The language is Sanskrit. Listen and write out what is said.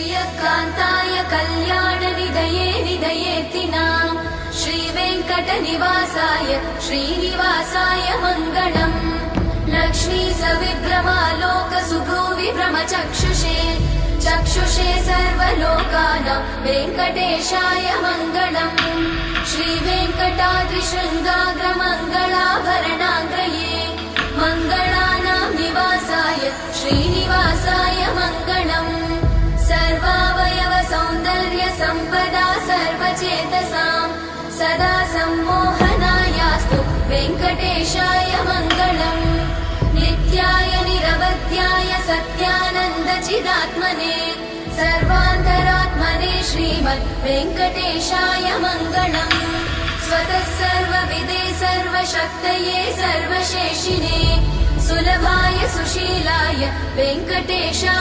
श्रियकान्ताय कल्याणनिधये निधयेऽर्थिनाम् श्रीवेङ्कटनिवासाय श्रीनिवासाय मङ्गलम् लक्ष्मी सविभ्रमालोकसुभ्रूविभ्रमचक्षुषे चक्षुषे सर्वलोकानां वेङ्कटेशाय मङ्गलम् श्रीवेङ्कटाद्रिशृङ्गाग्रमङ्गलाभरणाग्रये मङ्गलानां निवासाय श्रीनिवासाय मङ्गलम् सर्वावयव सौन्दर्य सम्पदा सर्वचेतसां सदा सम्मोहनायास्तु वेङ्कटेशाय मङ्गलम् नित्याय निरवध्याय सत्यानन्दचिदात्मने सर्वान्तरात्मने श्रीमद् वेङ्कटेशाय मङ्गलम् स्वतः सर्वविदे सर्वशक्तये सर्वशेषिने सुलभाय सुशीलाय वेङ्कटेशाय